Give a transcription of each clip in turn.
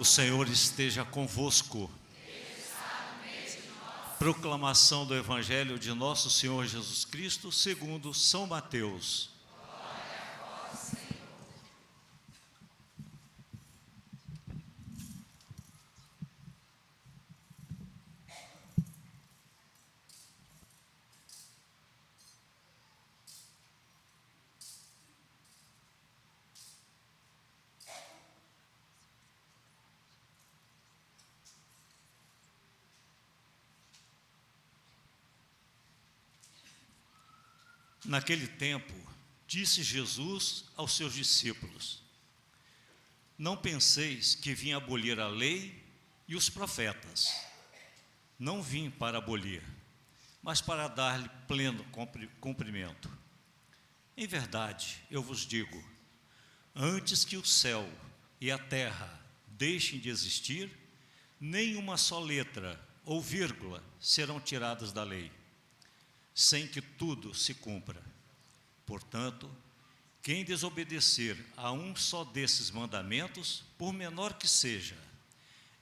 O Senhor esteja convosco. Proclamação do Evangelho de Nosso Senhor Jesus Cristo, segundo São Mateus. Naquele tempo, disse Jesus aos seus discípulos: Não penseis que vim abolir a lei e os profetas. Não vim para abolir, mas para dar-lhe pleno cumprimento. Em verdade, eu vos digo, antes que o céu e a terra deixem de existir, nem uma só letra ou vírgula serão tiradas da lei, sem que tudo se cumpra. Portanto, quem desobedecer a um só desses mandamentos, por menor que seja,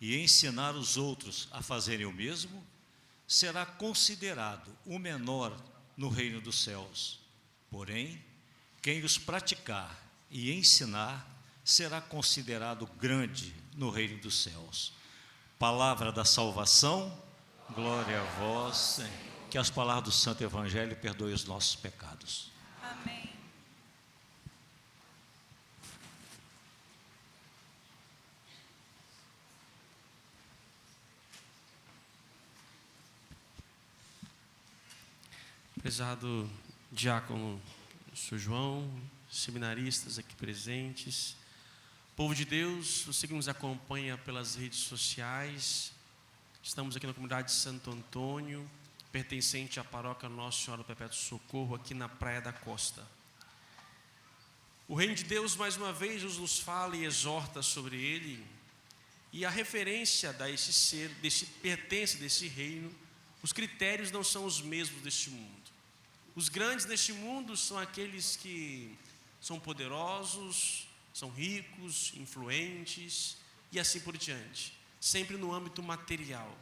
e ensinar os outros a fazerem o mesmo, será considerado o menor no reino dos céus. Porém, quem os praticar e ensinar, será considerado grande no reino dos céus. Palavra da salvação, glória a vós, Senhor. Que as palavras do Santo Evangelho perdoem os nossos pecados. Amém. Prezado diácono Sr. João, seminaristas aqui presentes, povo de Deus, você que nos acompanha pelas redes sociais, estamos aqui na comunidade de Santo Antônio, pertencente à paróquia Nossa Senhora do Perpétuo Socorro, aqui na Praia da Costa. O reino de Deus, mais uma vez, nos fala e exorta sobre ele, e a referência a esse ser, pertence desse reino, os critérios não são os mesmos deste mundo. Os grandes deste mundo são aqueles que são poderosos, são ricos, influentes, e assim por diante, sempre no âmbito material.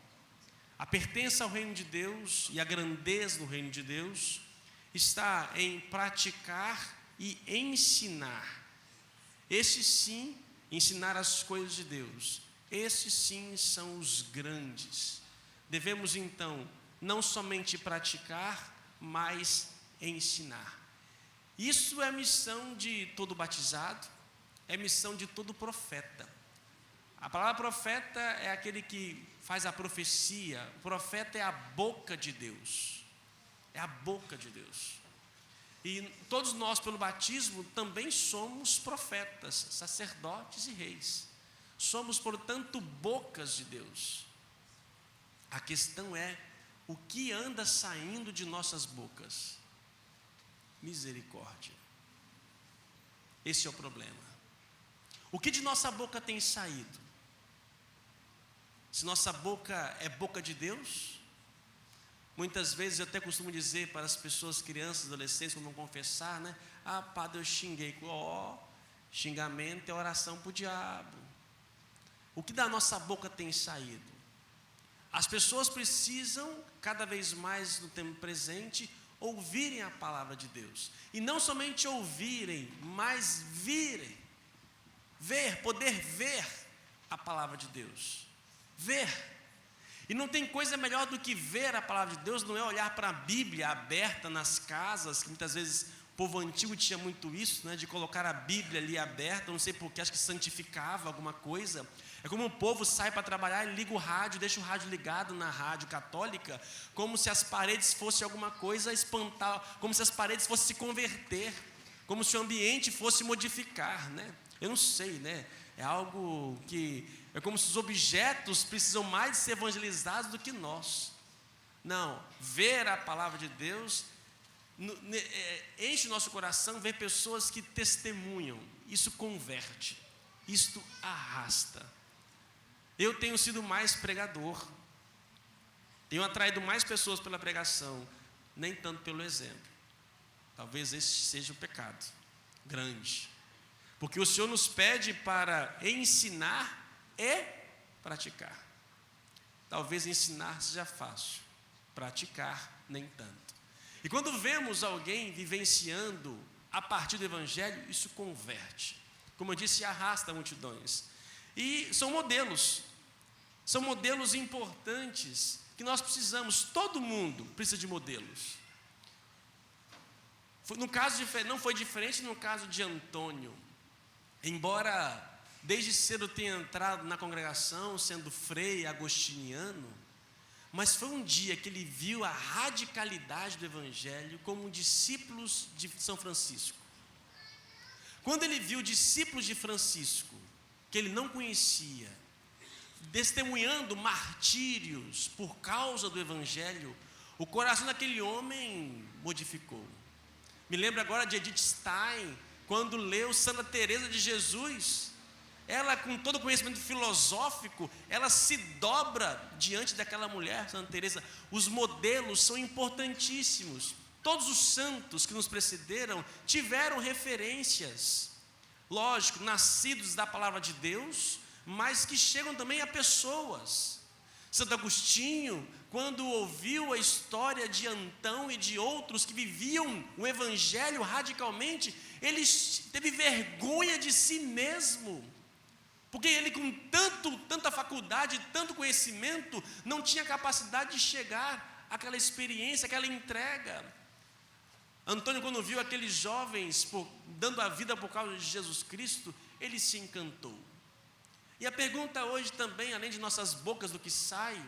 A pertença ao reino de Deus e a grandeza do reino de Deus está em praticar e ensinar. Esse sim, ensinar as coisas de Deus. Esses sim são os grandes. Devemos então não somente praticar, mas ensinar. Isso é a missão de todo batizado, é a missão de todo profeta. A palavra profeta é aquele que faz a profecia. O profeta é a boca de Deus. É a boca de Deus. E todos nós, pelo batismo, também somos profetas, sacerdotes e reis. Somos, portanto, bocas de Deus. A questão é o que anda saindo de nossas bocas. Misericórdia. Esse é o problema. O que de nossa boca tem saído? Se nossa boca é boca de Deus, muitas vezes eu até costumo dizer para as pessoas, crianças, adolescentes, quando vão confessar, né? Ah, padre, eu xinguei. Xingamento é oração para o diabo. O que da nossa boca tem saído? As pessoas precisam, cada vez mais no tempo presente, ouvirem a palavra de Deus. E não somente ouvirem, mas virem. Poder ver a palavra de Deus. Ver. E não tem coisa melhor do que ver a palavra de Deus, não é olhar para a Bíblia aberta nas casas, que muitas vezes o povo antigo tinha muito isso, né, de colocar a Bíblia ali aberta, não sei porquê, acho que santificava alguma coisa. É como o povo sai para trabalhar e liga o rádio, deixa o rádio ligado na rádio católica, como se as paredes fossem alguma coisa espantar, como se as paredes fossem se converter, como se o ambiente fosse modificar, né? Eu não sei, né? É algo que é como se os objetos precisam mais de ser evangelizados do que nós. Não, ver a palavra de Deus enche o nosso coração, ver pessoas que testemunham. Isso converte, isto arrasta. Eu tenho sido mais pregador, tenho atraído mais pessoas pela pregação, nem tanto pelo exemplo. Talvez esse seja o pecado grande. Porque o Senhor nos pede para ensinar, e praticar. Talvez ensinar seja fácil, praticar nem tanto. E quando vemos alguém vivenciando a partir do Evangelho, isso converte. Como eu disse, arrasta multidões. E são modelos importantes que nós precisamos, todo mundo precisa de modelos. No caso não foi diferente no caso de Antônio. Embora desde cedo tenha entrado na congregação, sendo frei agostiniano, mas foi um dia que ele viu a radicalidade do Evangelho como discípulos de São Francisco. Quando ele viu discípulos de Francisco, que ele não conhecia, testemunhando martírios por causa do Evangelho, o coração daquele homem modificou. Me lembro agora de Edith Stein, quando leu Santa Teresa de Jesus. Ela, com todo o conhecimento filosófico, ela se dobra diante daquela mulher, Santa Teresa. Os modelos são importantíssimos. Todos os santos que nos precederam tiveram referências, lógico, nascidos da palavra de Deus, mas que chegam também a pessoas. Santo Agostinho, quando ouviu a história de Antão e de outros que viviam o Evangelho radicalmente, ele teve vergonha de si mesmo, porque ele, com tanta faculdade, tanto conhecimento, não tinha capacidade de chegar àquela experiência, àquela entrega. Antônio, quando viu aqueles jovens dando a vida por causa de Jesus Cristo, ele se encantou. E a pergunta hoje também, além de nossas bocas do que sai,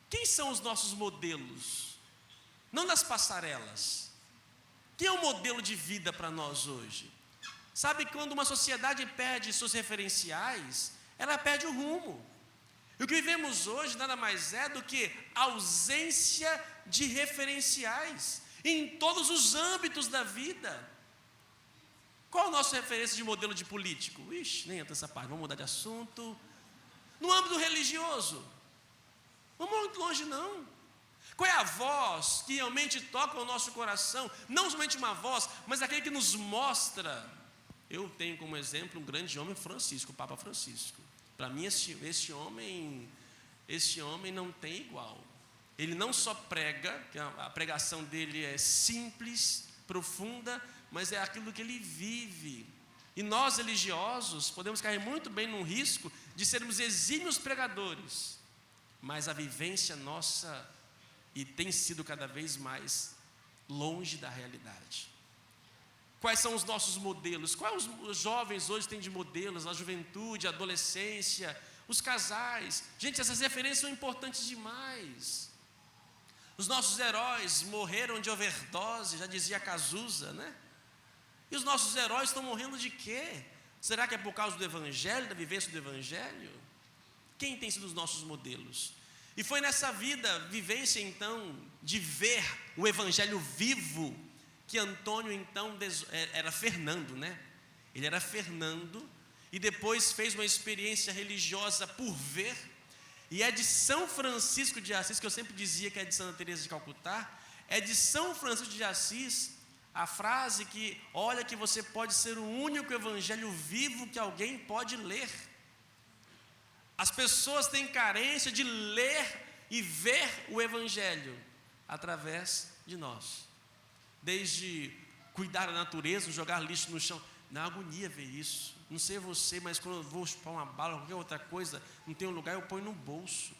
quem são os nossos modelos? Não nas passarelas. Quem é o modelo de vida para nós hoje? Sabe, quando uma sociedade perde seus referenciais, ela perde o rumo. E o que vivemos hoje nada mais é do que ausência de referenciais em todos os âmbitos da vida. Qual a nossa referência de modelo de político? Ixi, nem entra essa parte, vamos mudar de assunto. No âmbito religioso, não vamos muito longe não. Qual é a voz que realmente toca o nosso coração? Não somente uma voz, mas aquele que nos mostra. Eu tenho como exemplo um grande homem, Francisco, o Papa Francisco. Para mim, esse homem não tem igual. Ele não só prega, que a pregação dele é simples, profunda, mas é aquilo que ele vive. E nós, religiosos, podemos cair muito bem no risco de sermos exímios pregadores, mas a vivência nossa e tem sido cada vez mais longe da realidade. Quais são os nossos modelos? Quais os jovens hoje têm de modelos? A juventude, a adolescência, os casais. Gente, essas referências são importantes demais. Os nossos heróis morreram de overdose, já dizia Cazuza, né? E os nossos heróis estão morrendo de quê? Será que é por causa do Evangelho, da vivência do Evangelho? Quem tem sido os nossos modelos? E foi nessa vivência então, de ver o Evangelho vivo, que Antônio então, era Fernando, né? Ele era Fernando, e depois fez uma experiência religiosa por ver, e é de São Francisco de Assis, que eu sempre dizia que é de Santa Teresa de Calcutá, é de São Francisco de Assis, a frase que, olha que você pode ser o único evangelho vivo que alguém pode ler. As pessoas têm carência de ler e ver o evangelho através de nós. Desde cuidar da natureza, jogar lixo no chão, na agonia ver isso. Não sei você, mas quando eu vou chupar uma bala ou qualquer outra coisa, não tem um lugar, eu ponho no bolso.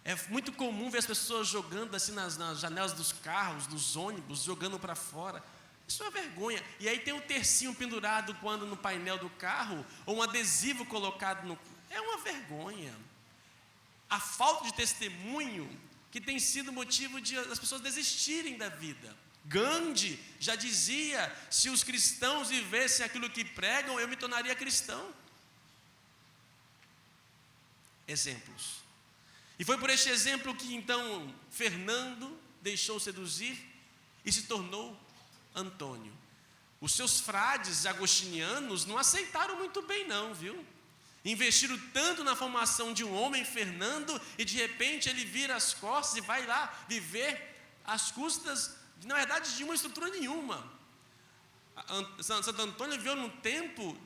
É muito comum ver as pessoas jogando assim nas janelas dos carros, dos ônibus, jogando para fora. Isso é uma vergonha. E aí tem um tercinho pendurado quando no painel do carro, ou um adesivo colocado no... É uma vergonha. A falta de testemunho que tem sido motivo de as pessoas desistirem da vida. Gandhi já dizia: se os cristãos vivessem aquilo que pregam, eu me tornaria cristão. Exemplos. E foi por este exemplo que então Fernando deixou seduzir e se tornou Antônio. Os seus frades agostinianos não aceitaram muito bem não, viu? Investiram tanto na formação de um homem, Fernando, e de repente ele vira as costas e vai lá viver às custas, na verdade, de uma estrutura nenhuma. Santo Antônio viveu no tempo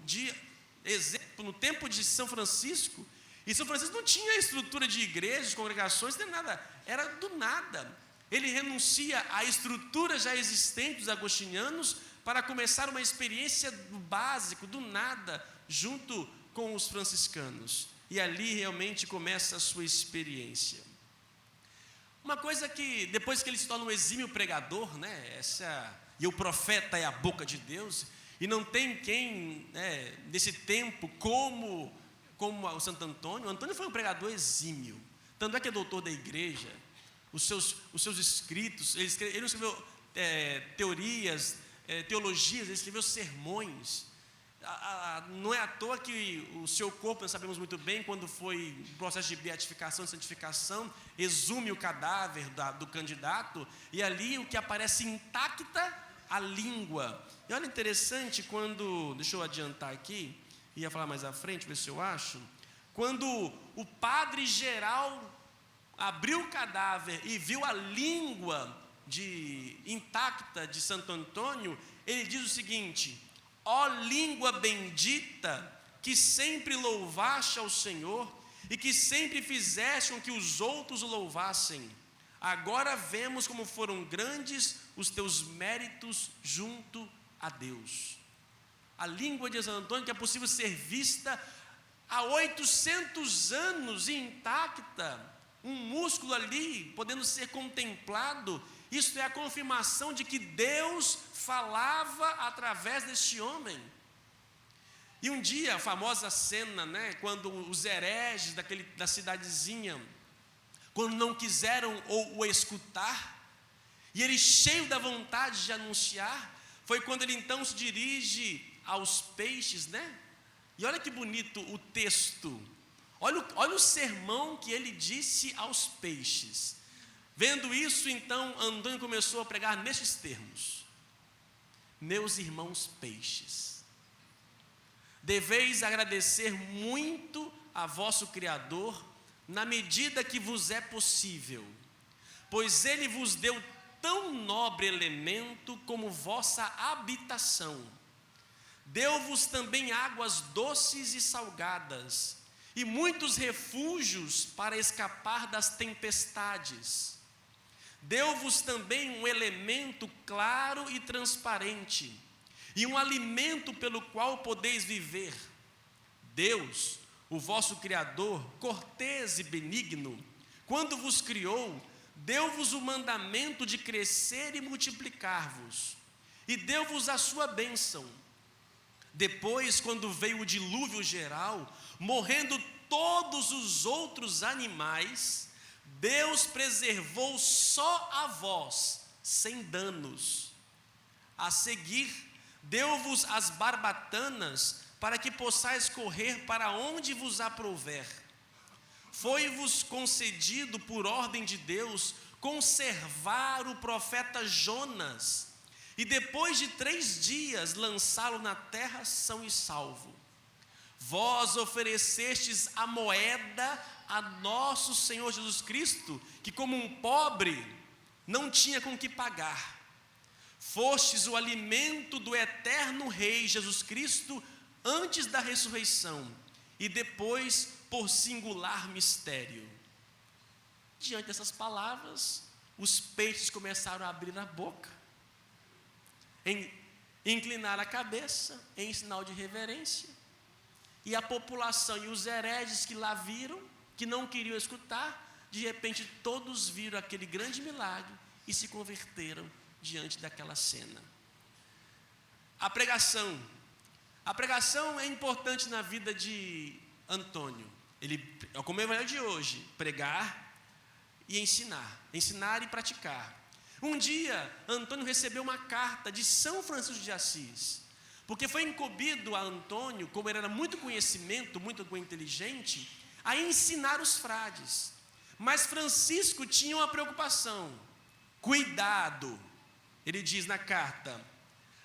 de São Francisco, E São Francisco não tinha estrutura de igrejas, de congregações, nem nada, era do nada. Ele renuncia à estrutura já existente dos agostinianos para começar uma experiência do básico, do nada, junto com os franciscanos. E ali realmente começa a sua experiência. Uma coisa que, depois que ele se torna um exímio pregador, né, e o profeta é a boca de Deus, e não tem quem, nesse tempo, como o Santo Antônio. O Antônio foi um pregador exímio, tanto é que é doutor da igreja. Os seus escritos, ele não escreveu teorias, teologias, ele escreveu sermões. Não é à toa que o seu corpo, nós sabemos muito bem, quando foi no processo de beatificação e santificação, exume o cadáver do candidato, e ali o que aparece intacta, a língua. E olha interessante, deixa eu adiantar aqui, ia falar mais à frente, ver se eu acho, quando o padre geral abriu o cadáver e viu a língua intacta de Santo Antônio, ele diz o seguinte: ó língua bendita, que sempre louvaste ao Senhor, e que sempre fizeste com que os outros o louvassem. Agora vemos como foram grandes os teus méritos junto a Deus. A língua de Santo Antônio, que é possível ser vista há 800 anos intacta, um músculo ali podendo ser contemplado. Isso é a confirmação de que Deus falava através deste homem. E um dia, a famosa cena, quando os hereges da cidadezinha, quando não quiseram o escutar, e ele cheio da vontade de anunciar, foi quando ele então se dirige aos peixes, E olha que bonito o texto. Olha o sermão que ele disse aos peixes. Vendo isso, então, Antônio começou a pregar nestes termos: meus irmãos peixes, deveis agradecer muito a vosso Criador, na medida que vos é possível, pois ele vos deu tão nobre elemento como vossa habitação. Deu-vos também águas doces e salgadas, e muitos refúgios para escapar das tempestades. Deu-vos também um elemento claro e transparente, e um alimento pelo qual podeis viver. Deus, o vosso Criador, cortês e benigno, quando vos criou, deu-vos o mandamento de crescer e multiplicar-vos, e deu-vos a sua bênção. Depois, quando veio o dilúvio geral, morrendo todos os outros animais, Deus preservou só a vós, sem danos. A seguir, deu-vos as barbatanas, para que possais correr para onde vos aprouver. Foi-vos concedido, por ordem de Deus, conservar o profeta Jonas, e depois de 3 dias lançá-lo na terra são e salvo. Vós oferecestes a moeda a nosso Senhor Jesus Cristo, que como um pobre não tinha com que pagar. Fostes o alimento do eterno Rei Jesus Cristo antes da ressurreição, e depois por singular mistério. Diante dessas palavras, os peixes começaram a abrir a boca, inclinar a cabeça em sinal de reverência, e a população e os hereges que lá viram, que não queriam escutar, de repente todos viram aquele grande milagre e se converteram diante daquela cena. A pregação é importante na vida de Antônio. Ele, como é o evangelho de hoje, pregar e ensinar e praticar. Um dia, Antônio recebeu uma carta de São Francisco de Assis, porque foi incumbido a Antônio, como ele era muito conhecimento, muito inteligente, a ensinar os frades. Mas Francisco tinha uma preocupação: cuidado, ele diz na carta: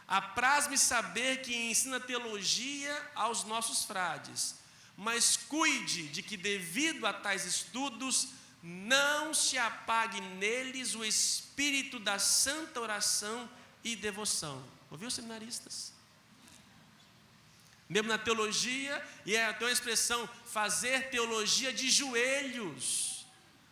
apraz-me saber que ensina teologia aos nossos frades, mas cuide de que, devido a tais estudos, não se apague neles o espírito da santa oração e devoção. Ouviu, seminaristas? Mesmo na teologia, e tem uma expressão, fazer teologia de joelhos.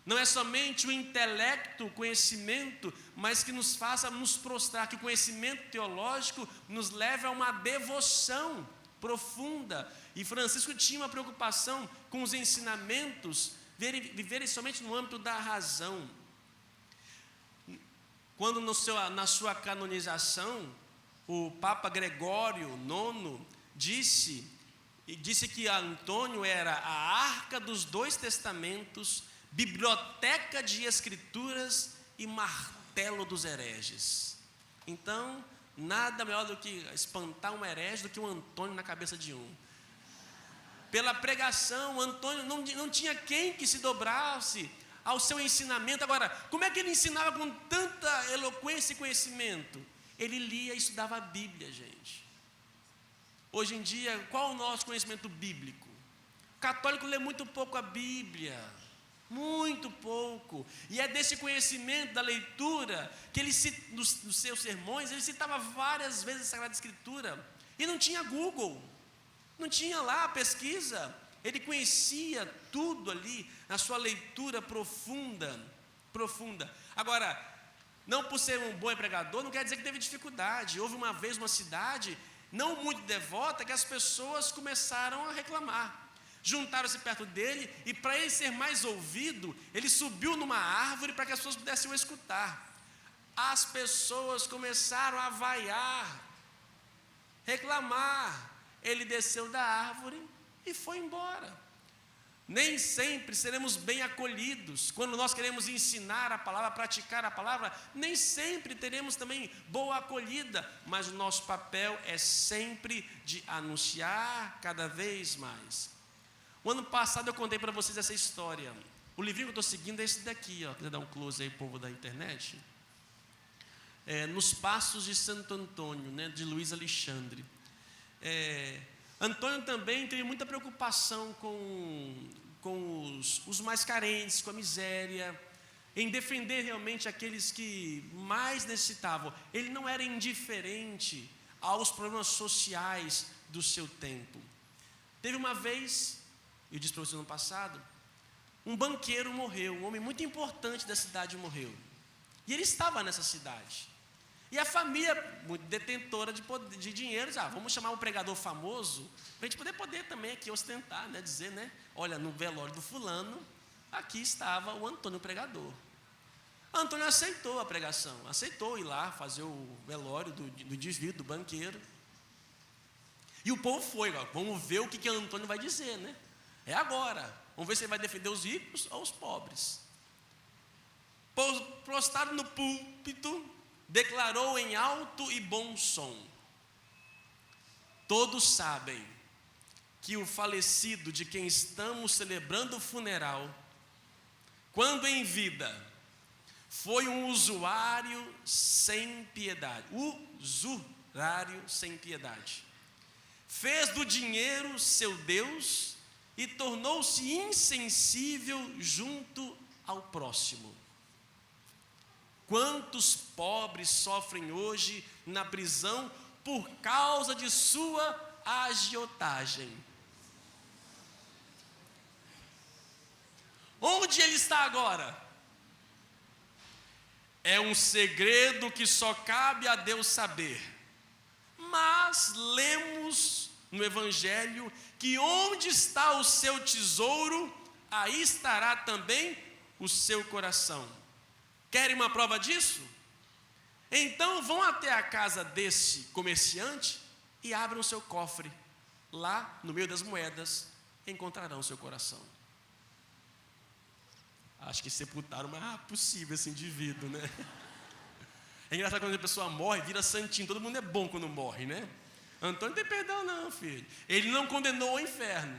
Não é somente o intelecto, o conhecimento, mas que nos faça nos prostrar, que o conhecimento teológico nos leve a uma devoção profunda. E Francisco tinha uma preocupação com os ensinamentos, viverem somente no âmbito da razão. Quando na sua canonização, o Papa Gregório IX disse que Antônio era a arca dos dois testamentos, biblioteca de escrituras e martelo dos hereges. Então, nada melhor do que espantar um herege do que um Antônio na cabeça de um. Pela pregação, Antônio não tinha quem que se dobrasse ao seu ensinamento. Agora, como é que ele ensinava com tanta eloquência e conhecimento? Ele lia e estudava a Bíblia, gente. Hoje em dia, qual o nosso conhecimento bíblico? O católico lê muito pouco a Bíblia, muito pouco. E é desse conhecimento, da leitura, que ele, nos seus sermões, ele citava várias vezes a Sagrada Escritura. E não tinha Google, não tinha lá pesquisa. Ele conhecia tudo ali, na sua leitura profunda. Agora, não por ser um bom pregador, não quer dizer que teve dificuldade. Houve uma vez uma cidade não muito devota, que as pessoas começaram a reclamar. Juntaram-se perto dele, e para ele ser mais ouvido, ele subiu numa árvore para que as pessoas pudessem o escutar. As pessoas começaram a vaiar, reclamar. Ele desceu da árvore e foi embora. Nem sempre seremos bem acolhidos. Quando nós queremos ensinar a palavra, praticar a palavra, nem sempre teremos também boa acolhida, mas o nosso papel é sempre de anunciar cada vez mais. O ano passado eu contei para vocês essa história. O livrinho que eu estou seguindo é esse daqui, ó. Quiser dar um close aí, povo da internet. Nos Passos de Santo Antônio, né, de Luiz Alexandre. Antônio também teve muita preocupação com os mais carentes, com a miséria, em defender realmente aqueles que mais necessitavam. Ele não era indiferente aos problemas sociais do seu tempo. Teve uma vez, eu disse para vocês no ano passado, um banqueiro morreu, um homem muito importante da cidade morreu. E ele estava nessa cidade. E a família, muito detentora de dinheiro, vamos chamar um pregador famoso, para a gente poder também aqui ostentar, né, dizer, né, olha, no velório do fulano, aqui estava o Antônio pregador. Antônio aceitou a pregação, aceitou ir lá fazer o velório do indivíduo, do banqueiro. E o povo foi, vamos ver o que Antônio vai dizer, né? É agora, vamos ver se ele vai defender os ricos ou os pobres. Prostrado no púlpito, declarou em alto e bom som: todos sabem que o falecido de quem estamos celebrando o funeral, quando em vida, foi um usurário sem piedade. Usurário sem piedade. Fez do dinheiro seu Deus e tornou-se insensível junto ao próximo. Quantos pobres sofrem hoje na prisão por causa de sua agiotagem? Onde ele está agora? É um segredo que só cabe a Deus saber. Mas lemos no Evangelho que onde está o seu tesouro, aí estará também o seu coração. Querem uma prova disso? Então vão até a casa desse comerciante e abram o seu cofre. Lá, no meio das moedas, encontrarão o seu coração. Acho que sepultaram o mais rápido possível esse indivíduo, né? É engraçado quando a pessoa morre, vira santinho. Todo mundo é bom quando morre, né? Antônio não tem perdão não, filho. Ele não condenou o inferno,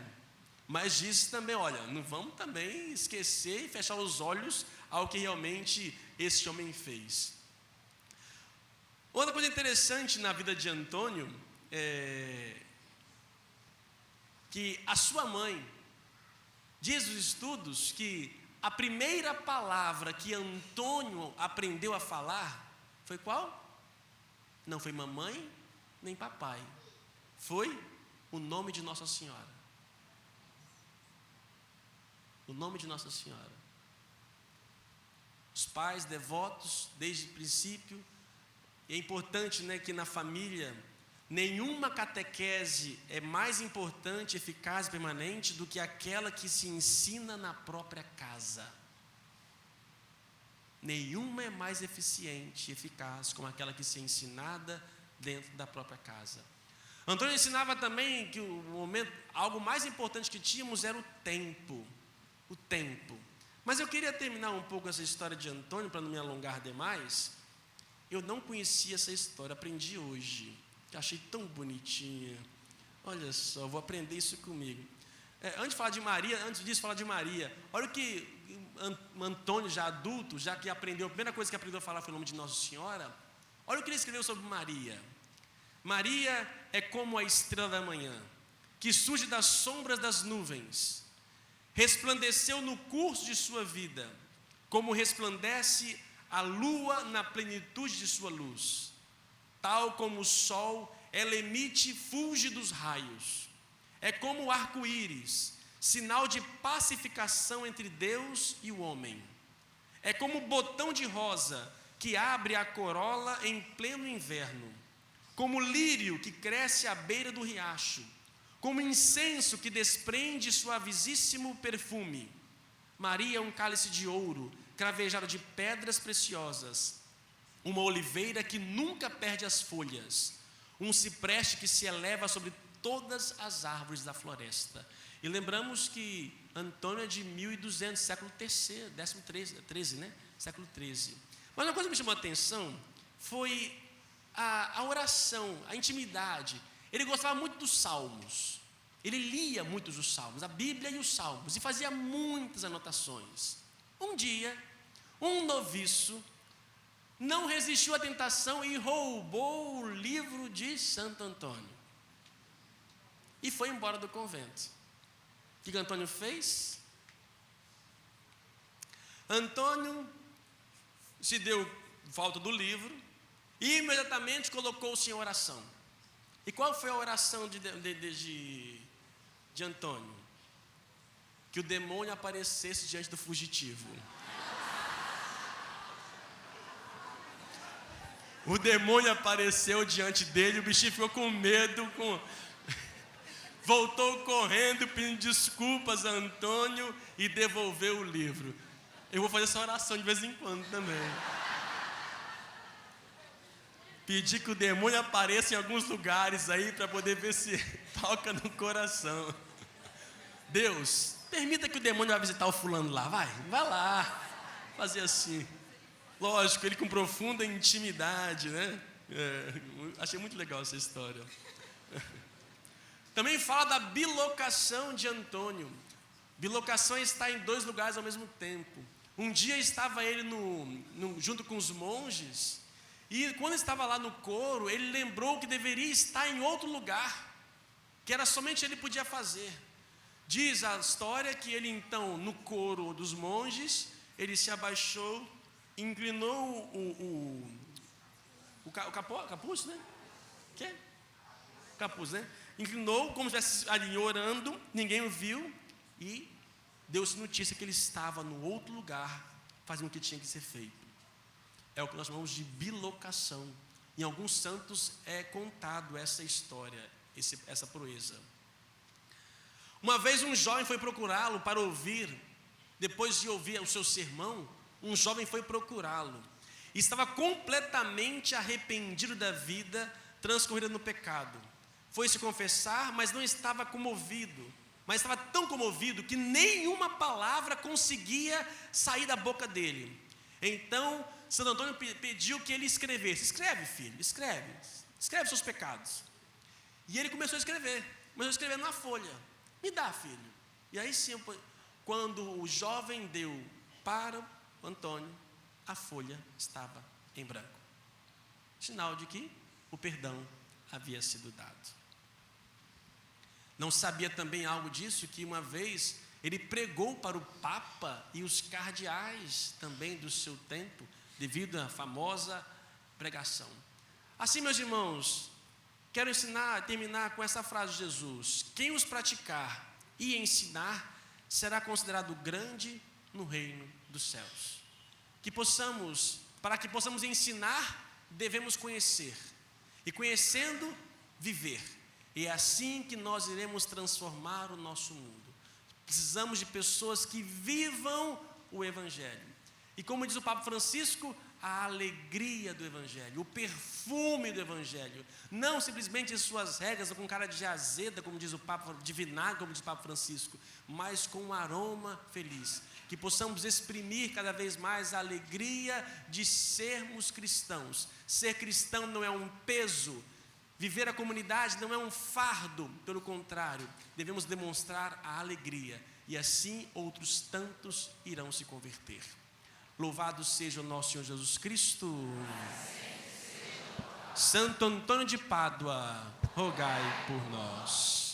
mas disse também, olha, não vamos também esquecer e fechar os olhos ao que realmente esse homem fez. Outra coisa interessante na vida de Antônio é que a sua mãe, diz os estudos que a primeira palavra que Antônio aprendeu a falar foi qual? Não foi mamãe nem papai, foi o nome de Nossa Senhora. O nome de Nossa Senhora. Os pais devotos, desde o princípio. É importante, né, que na família, nenhuma catequese é mais importante, eficaz e permanente do que aquela que se ensina na própria casa. Nenhuma é mais eficiente e eficaz como aquela que se é ensinada dentro da própria casa. Antônio ensinava também que algo mais importante que tínhamos era o tempo. O tempo. Mas eu queria terminar um pouco essa história de Antônio, para não me alongar demais. Eu não conhecia essa história, aprendi hoje. Achei tão bonitinha. Olha só, vou aprender isso comigo. Antes disso, falar de Maria. Olha o que Antônio, já adulto, já que aprendeu, a primeira coisa que aprendeu a falar foi o nome de Nossa Senhora. Olha o que ele escreveu sobre Maria. Maria é como a estrela da manhã, que surge das sombras das nuvens. Resplandeceu no curso de sua vida, como resplandece a lua na plenitude de sua luz. Tal como o sol, ela emite fúlgidos raios. É como o arco-íris, sinal de pacificação entre Deus e o homem. É como o botão de rosa que abre a corola em pleno inverno. Como o lírio que cresce à beira do riacho. Como incenso que desprende suavíssimo perfume. Maria é um cálice de ouro, cravejado de pedras preciosas. Uma oliveira que nunca perde as folhas. Um cipreste que se eleva sobre todas as árvores da floresta. E lembramos que Antônio é de 1200, século XIII, né? Século XIII. Mas uma coisa que me chamou a atenção foi a oração, a intimidade. Ele gostava muito dos salmos. Ele lia muitos os salmos, a Bíblia e os salmos, e fazia muitas anotações. Um dia, um noviço não resistiu à tentação e roubou o livro de Santo Antônio. E foi embora do convento. O que Antônio fez? Antônio se deu volta do livro e imediatamente colocou-se em oração. E qual foi a oração de Antônio? Que o demônio aparecesse diante do fugitivo. O demônio apareceu diante dele, o bichinho ficou com medo, voltou correndo, pedindo desculpas a Antônio e devolveu o livro. Eu vou fazer essa oração de vez em quando também. Pedir que o demônio apareça em alguns lugares aí para poder ver se toca no coração. Deus, permita que o demônio vá visitar o fulano lá, vai lá, fazer assim. Lógico, ele com profunda intimidade, né? Achei muito legal essa história. Também fala da bilocação de Antônio. Bilocação é estar em dois lugares ao mesmo tempo. Um dia estava ele junto com os monges, e quando estava lá no coro, ele lembrou que deveria estar em outro lugar, que era somente ele podia fazer. Diz a história que ele então, no coro dos monges, ele se abaixou, inclinou o capuz, né? Que? Capuz, né? Inclinou, como se estivesse ali orando, ninguém o viu, e deu-se notícia que ele estava no outro lugar, fazendo o que tinha que ser feito. É o que nós chamamos de bilocação. Em alguns santos é contado essa história, essa proeza. Uma vez um jovem foi procurá-lo para ouvir, depois de ouvir o seu sermão, um jovem foi procurá-lo. E estava completamente arrependido da vida transcorrida no pecado. Foi se confessar, mas não estava comovido. Mas estava tão comovido que nenhuma palavra conseguia sair da boca dele. Então, Santo Antônio pediu que ele escrevesse. Escreve, filho, escreve seus pecados. E ele começou a escrever numa folha. Me dá, filho. E aí sim, quando o jovem deu para o Antônio, a folha estava em branco. Sinal de que o perdão havia sido dado. Não sabia também algo disso, que uma vez ele pregou para o Papa e os cardeais também do seu tempo, devido à famosa pregação. Assim, meus irmãos, Quero terminar com essa frase de Jesus: quem os praticar e ensinar será considerado grande no reino dos céus. Para que possamos ensinar, devemos conhecer, e conhecendo, viver. E é assim que nós iremos transformar o nosso mundo. Precisamos de pessoas que vivam o Evangelho. E como diz o Papa Francisco, a alegria do Evangelho, o perfume do Evangelho, não simplesmente as suas regras com cara de azeda, como diz o Papa, de vinagre, como diz o Papa Francisco, mas com um aroma feliz, que possamos exprimir cada vez mais a alegria de sermos cristãos. Ser cristão não é um peso, viver a comunidade não é um fardo, pelo contrário, devemos demonstrar a alegria, e assim outros tantos irão se converter. Louvado seja o nosso Senhor Jesus Cristo. Santo Antônio de Pádua, rogai por nós.